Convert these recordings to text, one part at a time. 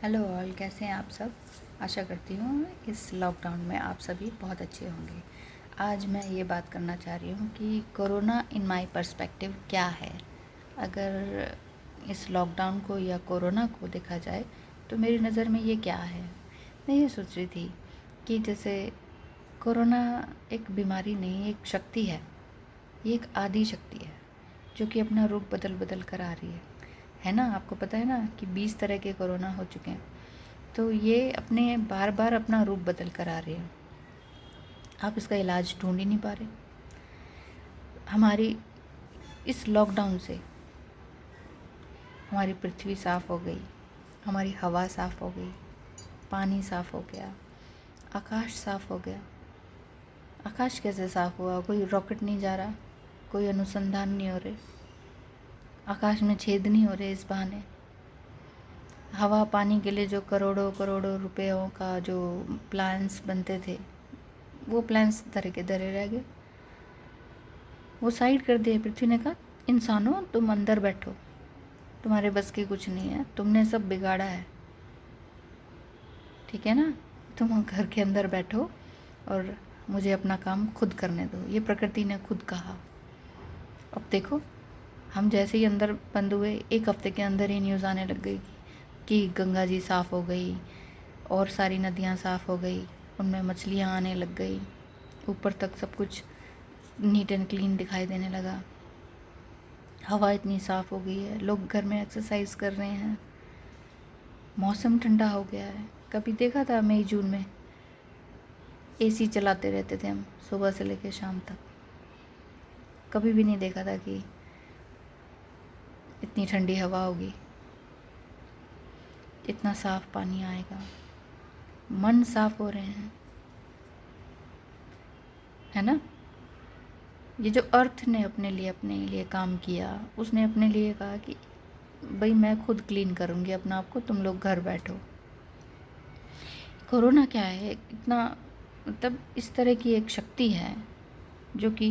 Hello all, कैसे हैं आप सब। आशा करती हूँ इस लॉकडाउन में आप सभी बहुत अच्छे होंगे। आज मैं ये बात करना चाह रही हूँ कि कोरोना इन माय पर्सपेक्टिव क्या है। अगर इस लॉकडाउन को या कोरोना को देखा जाए तो मेरी नज़र में ये क्या है। मैं ये सोच रही थी कि जैसे कोरोना एक बीमारी नहीं, एक शक्ति ये एक आदि शक्ति है जो कि अपना रूप बदल बदल कर आ रही है ना। आपको पता है ना कि 20 तरह के कोरोना हो चुके हैं, तो ये अपने बार बार अपना रूप बदल कर आ रहे हैं। आप इसका इलाज ढूंढ ही नहीं पा रहे। हमारी इस लॉकडाउन से हमारी पृथ्वी साफ़ हो गई, हमारी हवा साफ़ हो गई, पानी साफ़ हो गया, आकाश साफ़ हो गया। आकाश कैसे साफ़ हुआ? कोई रॉकेट नहीं जा रहा, कोई अनुसंधान नहीं हो रहे, आकाश में छेद नहीं हो रहे। इस बहाने हवा पानी के लिए जो करोड़ों करोड़ों रुपयों का जो प्लान्स बनते थे, वो प्लान्स धरे के धरे रह गए। वो साइड कर दिए। पृथ्वी ने कहा, इंसानों तुम अंदर बैठो, तुम्हारे बस की कुछ नहीं है, तुमने सब बिगाड़ा है, ठीक है ना। तुम घर के अंदर बैठो और मुझे अपना काम खुद करने दो। ये प्रकृति ने खुद कहा। अब देखो, हम जैसे ही अंदर बंद हुए, एक हफ्ते के अंदर ही न्यूज़ आने लग गई कि गंगा जी साफ़ हो गई और सारी नदियाँ साफ़ हो गई, उनमें मछलियाँ आने लग गई, ऊपर तक सब कुछ नीट एंड क्लीन दिखाई देने लगा। हवा इतनी साफ़ हो गई है, लोग घर में एक्सरसाइज कर रहे हैं, मौसम ठंडा हो गया है। कभी देखा था मई जून में एसी चलाते रहते थे हम सुबह से लेकर शाम तक? कभी भी नहीं देखा था कि इतनी ठंडी हवा होगी, इतना साफ़ पानी आएगा, मन साफ़ हो रहे हैं, है ना। ये जो अर्थ ने अपने लिए काम किया, उसने अपने लिए कहा कि भाई मैं खुद क्लीन करूँगी अपना आप को, तुम लोग घर बैठो। कोरोना क्या है, इतना मतलब इस तरह की एक शक्ति है जो कि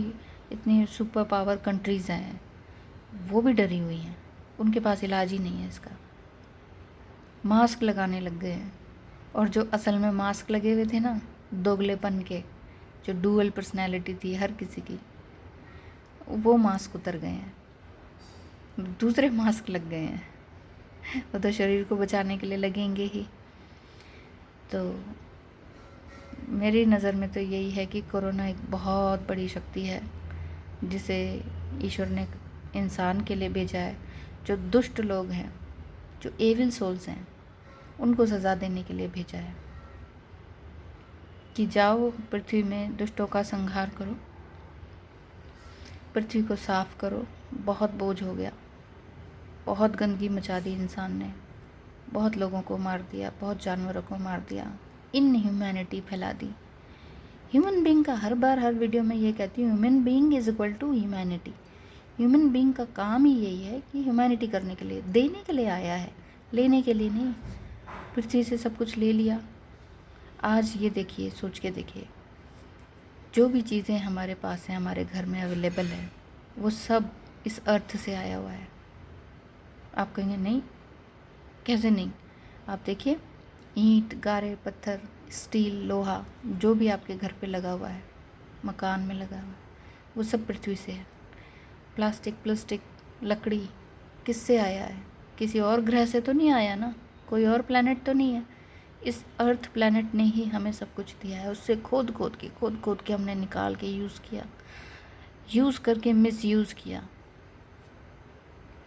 इतनी सुपर पावर कंट्रीज़ हैं, वो भी डरी हुई हैं, उनके पास इलाज ही नहीं है इसका। मास्क लगाने लग गए हैं, और जो असल में मास्क लगे हुए थे ना, दोगलेपन के, जो डुअल पर्सनैलिटी थी हर किसी की, वो मास्क उतर गए हैं, दूसरे मास्क लग गए हैं। वो तो शरीर को बचाने के लिए लगेंगे ही। तो मेरी नज़र में तो यही है कि कोरोना एक बहुत बड़ी शक्ति है जिसे ईश्वर ने इंसान के लिए भेजा है। जो दुष्ट लोग हैं, जो एविल सोल्स हैं, उनको सज़ा देने के लिए भेजा है कि जाओ पृथ्वी में दुष्टों का संहार करो, पृथ्वी को साफ़ करो। बहुत बोझ हो गया, बहुत गंदगी मचा दी इंसान ने, बहुत लोगों को मार दिया, बहुत जानवरों को मार दिया, इनह्यूमैनिटी फैला दी। ह्यूमन बीइंग का हर बार हर वीडियो में ये कहती हूँ, human being is equal to humanity. Human being का काम ही यही है कि ह्यूमैनिटी करने के लिए, देने के लिए आया है, लेने के लिए नहीं। पृथ्वी से सब कुछ ले लिया। आज ये देखिए, सोच के देखिए, जो भी चीज़ें हमारे पास हैं, हमारे घर में अवेलेबल है, वो सब इस अर्थ से आया हुआ है। आप कहेंगे नहीं, कैसे नहीं? आप देखिए, ईंट, गारे, पत्थर, स्टील, लोहा, जो भी आपके घर पे लगा हुआ है, मकान में लगा हुआ है, वो सब पृथ्वी से है। प्लास्टिक, लकड़ी किससे आया है? किसी और ग्रह से तो नहीं आया ना, कोई और प्लैनेट तो नहीं है। इस अर्थ प्लैनेट ने ही हमें सब कुछ दिया है। उससे खोद खोद के हमने निकाल के यूज़ किया, यूज़ करके मिसयूज़ किया।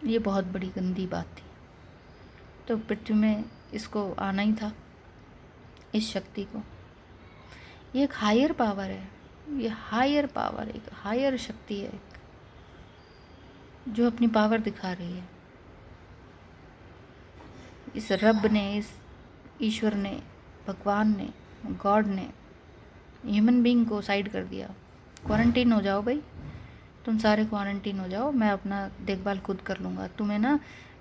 ये बहुत बड़ी गंदी बात थी। तो पृथ्वी में इसको आना ही था, इस शक्ति को। ये एक हायर पावर है, ये हायर पावर, एक हायर शक्ति है जो अपनी पावर दिखा रही है। इस रब ने, इस ईश्वर ने, भगवान ने, गॉड ने ह्यूमन बीइंग को साइड कर दिया। क्वारंटीन हो जाओ भाई, तुम सारे क्वारंटीन हो जाओ, मैं अपना देखभाल खुद कर लूँगा। तुम्हें ना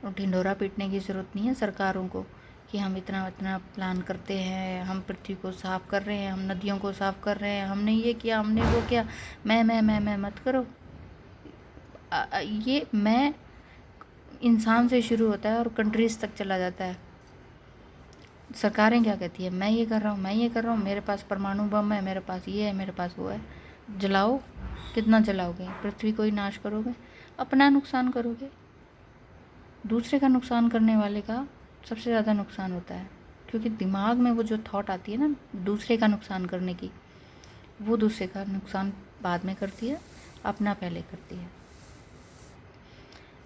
ढिंढोरा पीटने की ज़रूरत नहीं है सरकारों को कि हम इतना इतना प्लान करते हैं, हम पृथ्वी को साफ़ कर रहे हैं, हम नदियों को साफ़ कर रहे हैं, हमने ये किया, हमने वो किया। मैं मत करो। ये मैं इंसान से शुरू होता है और कंट्रीज़ तक चला जाता है। सरकारें क्या कहती है, मैं ये कर रहा हूँ, मैं ये कर रहा हूँ, मेरे पास परमाणु बम है, मेरे पास ये है, मेरे पास वो है। जलाओ, कितना जलाओगे? पृथ्वी को ही नाश करोगे, अपना नुकसान करोगे। दूसरे का नुकसान करने वाले का सबसे ज़्यादा नुकसान होता है, क्योंकि दिमाग में वो जो थॉट आती है ना दूसरे का नुकसान करने की, वो दूसरे का नुकसान बाद में करती है, अपना पहले करती है।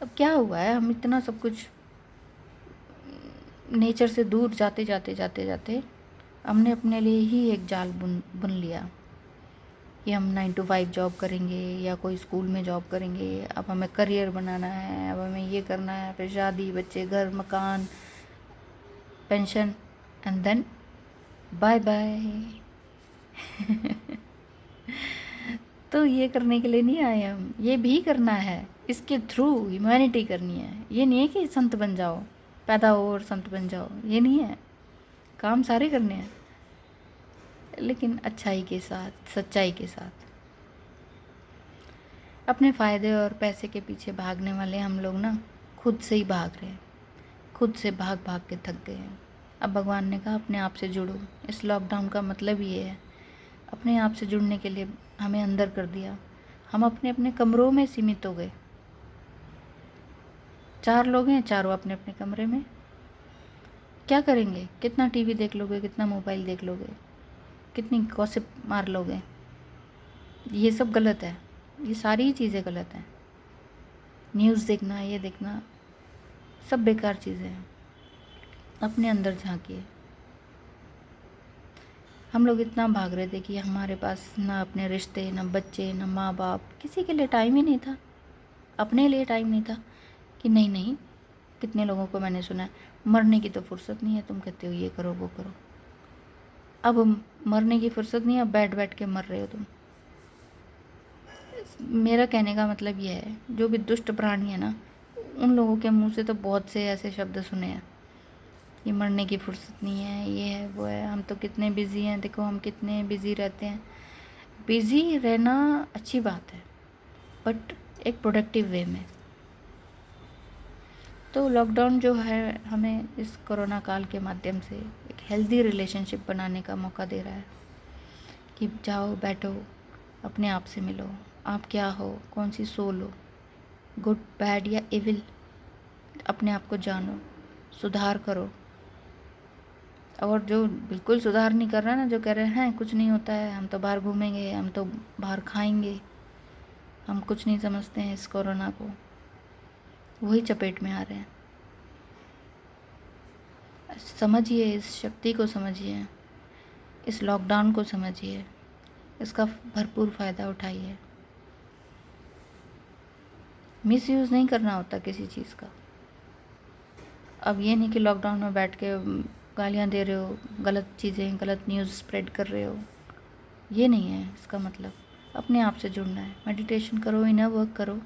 अब क्या हुआ है, हम इतना सब कुछ नेचर से दूर जाते जाते जाते जाते हमने अपने लिए ही एक जाल बुन लिया कि हम 9 to 5 जॉब करेंगे या कोई स्कूल में जॉब करेंगे। अब हमें करियर बनाना है, अब हमें ये करना है, फिर शादी, बच्चे, घर, मकान, pension, and then bye bye. तो ये करने के लिए नहीं आए हम, ये भी करना है, इसके थ्रू ह्यूमैनिटी करनी है। ये नहीं है कि संत बन जाओ, पैदा हो और संत बन जाओ, ये नहीं है। काम सारे करने हैं, लेकिन अच्छाई के साथ, सच्चाई के साथ। अपने फ़ायदे और पैसे के पीछे भागने वाले हम लोग ना खुद से ही भाग रहे हैं, खुद से भाग भाग के थक गए हैं। अब भगवान ने कहा अपने आप से जुड़ो। इस लॉकडाउन का मतलब ये है, अपने आप से जुड़ने के लिए हमें अंदर कर दिया। हम अपने अपने कमरों में सीमित हो गए। 4 लोग हैं, चारों अपने अपने कमरे में। क्या करेंगे? कितना टीवी देख लोगे, कितना मोबाइल देख लोगे, कितनी गॉसिप मार लोगे? ये सब गलत है, ये सारी चीज़ें गलत हैं। न्यूज़ देखना, ये देखना, सब बेकार चीज़ें हैं। अपने अंदर झांकिए। हम लोग इतना भाग रहे थे कि हमारे पास ना अपने रिश्ते, ना बच्चे, ना माँ बाप, किसी के लिए टाइम ही नहीं था। अपने लिए टाइम नहीं था कि नहीं नहीं। कितने लोगों को मैंने सुना है, मरने की तो फुर्सत नहीं है, तुम कहते हो ये करो वो करो। अब मरने की फुर्सत नहीं है, अब बैठ बैठ के मर रहे हो तुम। मेरा कहने का मतलब ये है, जो भी दुष्ट प्राणी है ना, उन लोगों के मुंह से तो बहुत से ऐसे शब्द सुने हैं, ये मरने की फुर्सत नहीं है, ये है वो है, हम तो कितने बिज़ी हैं, देखो हम कितने बिज़ी रहते हैं। बिज़ी रहना अच्छी बात है, बट एक प्रोडक्टिव वे में। तो लॉकडाउन जो है हमें इस कोरोना काल के माध्यम से एक हेल्दी रिलेशनशिप बनाने का मौका दे रहा है कि जाओ बैठो, अपने आप से मिलो, आप क्या हो, कौन सी सोल हो, गुड, बैड या इविल, अपने आप को जानो, सुधार करो। और जो बिल्कुल सुधार नहीं कर रहा ना, जो कह रहे हैं कुछ नहीं होता है, हम तो बाहर घूमेंगे, हम तो बाहर खाएंगे, हम कुछ नहीं समझते हैं इस कोरोना को, वही चपेट में आ रहे हैं। समझिए, इस शक्ति को समझिए, इस लॉकडाउन को समझिए, इसका भरपूर फ़ायदा उठाइए। मिसयूज़ नहीं करना होता किसी चीज़ का। अब ये नहीं कि लॉकडाउन में बैठ के गालियाँ दे रहे हो, गलत चीज़ें, गलत न्यूज़ स्प्रेड कर रहे हो, ये नहीं है इसका मतलब। अपने आप से जुड़ना है, मेडिटेशन करो, इनर वर्क करो।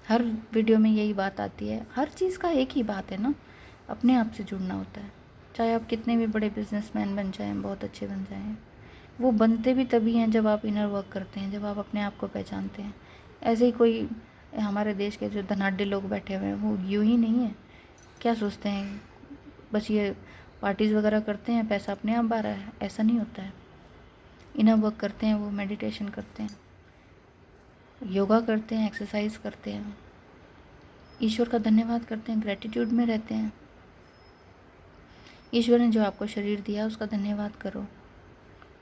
हर वीडियो में यही बात आती है, हर चीज़ का एक ही बात है ना, अपने आप से जुड़ना होता है। चाहे आप कितने भी बड़े बिजनेसमैन बन जाएं, बहुत अच्छे बन जाएं, वो बनते भी तभी हैं जब आप इनर वर्क करते हैं, जब आप अपने आप को पहचानते हैं। ऐसे ही कोई हमारे देश के जो धनाढ्य लोग बैठे हुए हैं, वो यूँ ही नहीं है। क्या सोचते हैं बस ये पार्टीज़ वगैरह करते हैं, पैसा अपने आप आ रहा है? ऐसा नहीं होता है। इनर वर्क करते हैं, वो मेडिटेशन करते हैं, योगा करते हैं, एक्सरसाइज करते हैं, ईश्वर का धन्यवाद करते हैं, ग्रेटिट्यूड में रहते हैं। ईश्वर ने जो आपको शरीर दिया उसका धन्यवाद करो,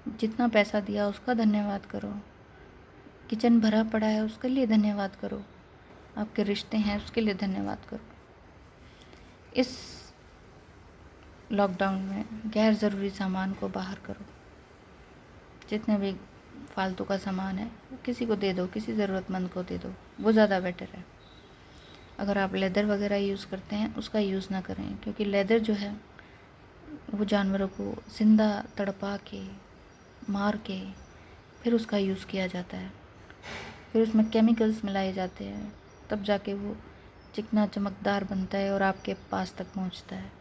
जितना पैसा दिया उसका धन्यवाद करो, किचन भरा पड़ा है उसके लिए धन्यवाद करो, आपके रिश्ते हैं उसके लिए धन्यवाद करो। इस लॉकडाउन में गैर ज़रूरी सामान को बाहर करो। जितने भी फालतू का सामान है वो किसी को दे दो, किसी ज़रूरतमंद को दे दो, वो ज़्यादा बेटर है। अगर आप लेदर वगैरह यूज़ करते हैं उसका यूज़ ना करें, क्योंकि लेदर जो है वो जानवरों को ज़िंदा तड़पा के, मार के, फिर उसका यूज़ किया जाता है, फिर उसमें केमिकल्स मिलाए जाते हैं, तब जाके वो चिकना चमकदार बनता है और आपके पास तक पहुंचता है।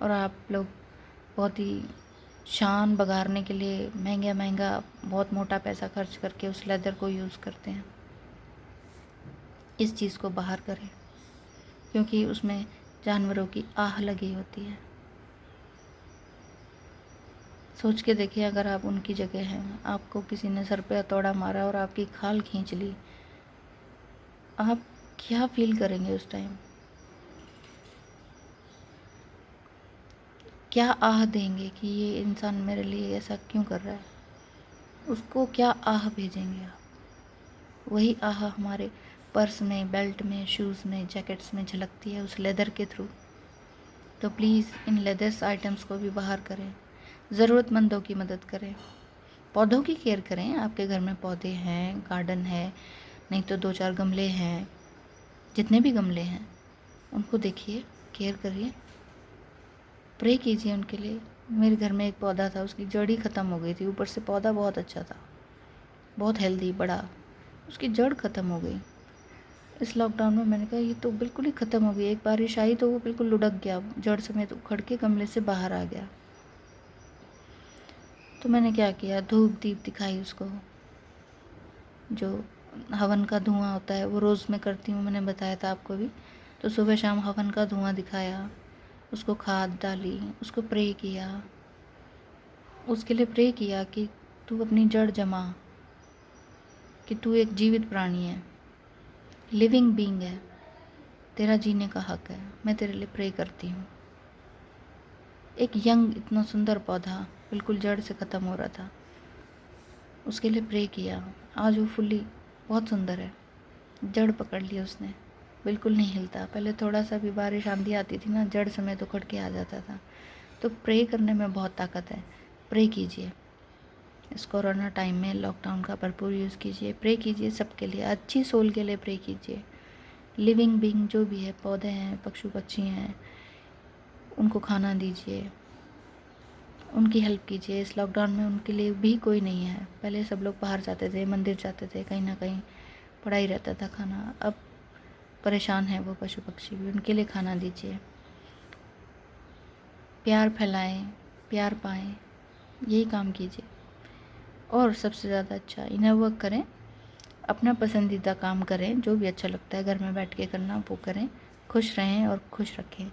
और आप लोग बहुत ही शान बघारने के लिए महंगा महंगा बहुत मोटा पैसा खर्च करके उस लेदर को यूज़ करते हैं। इस चीज़ को बाहर करें, क्योंकि उसमें जानवरों की आह लगी होती है। सोच के देखिए, अगर आप उनकी जगह हैं, आपको किसी ने सर पे हथौड़ा मारा और आपकी खाल खींच ली, आप क्या फील करेंगे उस टाइम? क्या आह देंगे कि ये इंसान मेरे लिए ऐसा क्यों कर रहा है? उसको क्या आह भेजेंगे आप? वही आह हमारे पर्स में, बेल्ट में, शूज़ में, जैकेट्स में झलकती है उस लेदर के थ्रू। तो प्लीज़ इन लेदर्स आइटम्स को भी बाहर करें, ज़रूरतमंदों की मदद करें, पौधों की केयर करें। आपके घर में पौधे हैं, गार्डन है, नहीं तो 2-4 गमले हैं, जितने भी गमले हैं उनको देखिए, केयर करिए, प्रे कीजिए उनके लिए। मेरे घर में एक पौधा था, उसकी जड़ ही ख़त्म हो गई थी, ऊपर से पौधा बहुत अच्छा था, बहुत हेल्दी, बड़ा, उसकी जड़ ख़त्म हो गई। इस लॉकडाउन में मैंने कहा ये तो बिल्कुल ही ख़त्म हो गई। एक बारिश आई तो वो बिल्कुल लुढ़क गया, जड़ समेत उखड़ के गमले से बाहर आ गया। तो मैंने क्या किया, धूप दीप दिखाई उसको, जो हवन का धुआं होता है वो रोज़ मैं करती हूँ, मैंने बताया था आपको भी। तो सुबह शाम हवन का धुआं दिखाया, उसको खाद डाली, उसको प्रे किया, उसके लिए प्रे किया कि तू अपनी जड़ जमा, कि तू एक जीवित प्राणी है, लिविंग बीइंग है, तेरा जीने का हक है, मैं तेरे लिए प्रे करती हूँ। एक यंग इतना सुंदर पौधा बिल्कुल जड़ से ख़त्म हो रहा था, उसके लिए प्रे किया। आज वो फुल्ली बहुत सुंदर है, जड़ पकड़ ली उसने, बिल्कुल नहीं हिलता। पहले थोड़ा सा भी बारिश आंधी आती थी ना, जड़ समेत उखड़ के आ जाता था। तो प्रे करने में बहुत ताकत है, प्रे कीजिए। इस कोरोना टाइम में लॉकडाउन का भरपूर यूज़ कीजिए, प्रे कीजिए सबके लिए, अच्छी सोल के लिए प्रे कीजिए। लिविंग बीइंग जो भी है, पौधे हैं, पशु पक्षी हैं, उनको खाना दीजिए, उनकी हेल्प कीजिए। इस लॉकडाउन में उनके लिए भी कोई नहीं है। पहले सब लोग बाहर जाते थे, मंदिर जाते थे, कहीं ना कहीं पढ़ाई रहता था, खाना। अब परेशान है वो पशु पक्षी भी, उनके लिए खाना दीजिए। प्यार फैलाएं, प्यार पाएं, यही काम कीजिए। और सबसे ज़्यादा अच्छा इनर वर्क करें, अपना पसंदीदा काम करें, जो भी अच्छा लगता है घर में बैठ के करना वो करें, खुश रहें और खुश रखें।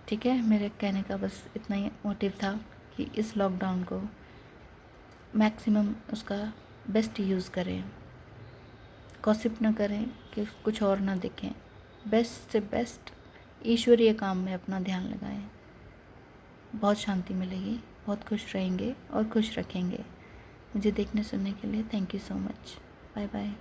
ठीक है, मेरे कहने का बस इतना ही मोटिव था कि इस लॉकडाउन को मैक्सिमम उसका बेस्ट यूज़ करें, गॉसिप ना करें कि कुछ और ना देखें, बेस्ट से बेस्ट ईश्वरीय काम में अपना ध्यान लगाएं। बहुत शांति मिलेगी, बहुत खुश रहेंगे और खुश रखेंगे। मुझे देखने सुनने के लिए thank you so much. Bye bye.